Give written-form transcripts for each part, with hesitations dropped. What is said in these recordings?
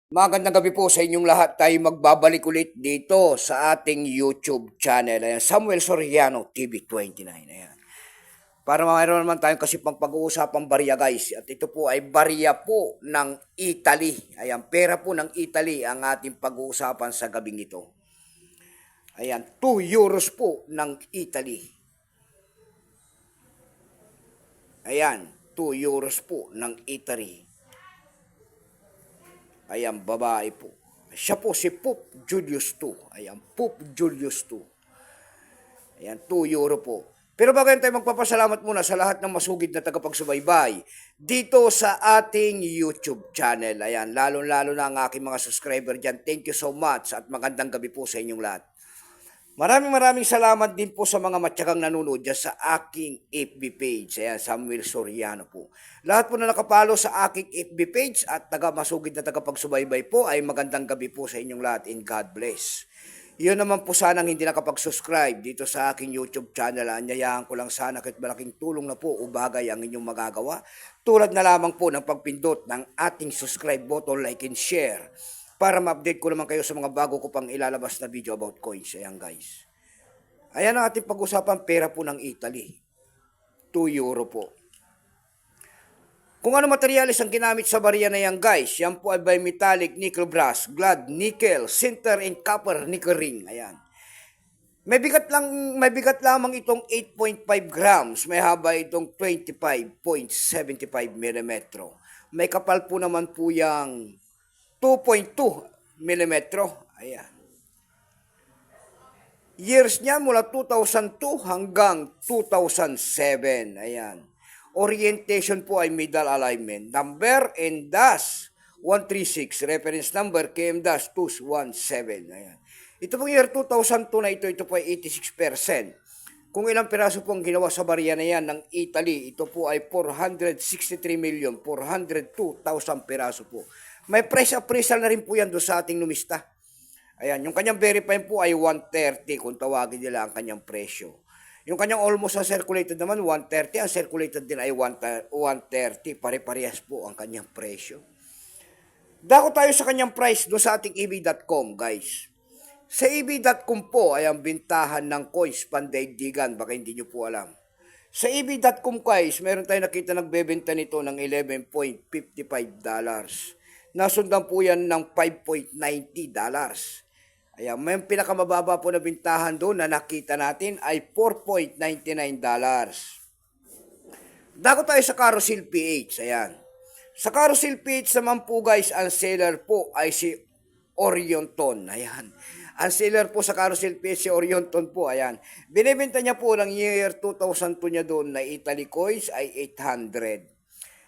Magandang gabi po sa inyong lahat. Tayo magbabalik ulit dito sa ating YouTube channel. Ayan, Samuel Soriano TV29. Ayan. Para mayroon naman tayong kasi pang pag-uusapang barya guys. At ito po ay barya po ng Italy. Ayan, pera po ng Italy ang ating pag-uusapan sa gabing ito. Ayan, 2 euros po ng Italy. Ayan, 2 euros po ng Italy. Ayan, babae po. Siya po si Pope Julius II. Ayan, Pope Julius II. Ayan, 2 euro po. Pero bago yan tayo magpapasalamat muna sa lahat ng masugid na tagapagsubaybay dito sa ating YouTube channel. Ayan, lalo-lalo na ang aking mga subscriber dyan. Thank you so much at magandang gabi po sa inyong lahat. Maraming salamat din po sa mga matyagang nanonood dyan sa aking FB page. Ayan, Samuel Soriano po. Lahat po na nakapalo sa aking FB page at masugid na tagapagsubaybay po ay magandang gabi po sa inyong lahat and God bless. Yun naman po sanang hindi nakapag-subscribe dito sa aking YouTube channel. Anyayahan ko lang sana kahit malaking tulong na po o bagay ang inyong magagawa. Tulad na lamang po ng pagpindot ng ating subscribe button, like and share. Para ma-update ko naman kayo sa mga bago ko pang ilalabas na video about coins. Ayan guys. Ayan ang ating pag-usapan, pera po ng Italy. 2 euro po. Kung ano materyales ang ginamit sa barya na yan guys, yan po ay bimetallic nickel brass, glad nickel, sinter and copper nickel ring. Ayan. May bigat lamang itong 8.5 grams, may haba itong 25.75 mm. May kapal po naman po yang 2.2 mm. Ayan. Years niya mula 2002 hanggang 2007. Ayan. Orientation po ay middle alignment. Number and dash 136. Reference number KM-217. Ayan. Ito pong year 2002 na ito po ay 86%. Kung ilang piraso pong ginawa sa barya na yan ng Italy, ito po ay 463,402,000 piraso po. May price appraisal na rin po yan doon sa ating numista. Ayan, yung kanyang verify po ay 130 kung tawagin nila ang kanyang presyo. Yung kanyang almost uncirculated naman, 130. Ang circulated din ay 130. Pare-parehas po ang kanyang presyo. Dako tayo sa kanyang price doon sa ating eb.com, guys. Sa eb.com po ay ang bintahan ng coins pandaigdigan. Baka hindi nyo po alam. Sa eb.com guys, meron tayong nakita nagbebenta nito ng $11.55. Nasundan po yan ng $5.90. Ayan, may pinakamababa po na bintahan doon na nakita natin ay $4.99. Dako tayo sa Carousel PH. Ayan. Sa Carousel PH naman po guys, ang seller po ay si Orionton. Ayan. Ang seller po sa Carousel PH si Orionton po. Ayan. Binibenta niya po ng year 2002 niya doon na Italy coins ay 800.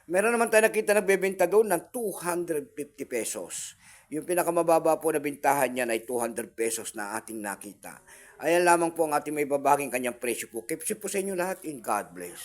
Meron naman tayo nakita nagbebenta doon ng 250 pesos. Yung pinakamababa po na bintahan niya ay 200 pesos na ating nakita. Ayan lamang po ang ating may babaging kanyang presyo po. Keep safe po sa inyo lahat and God bless.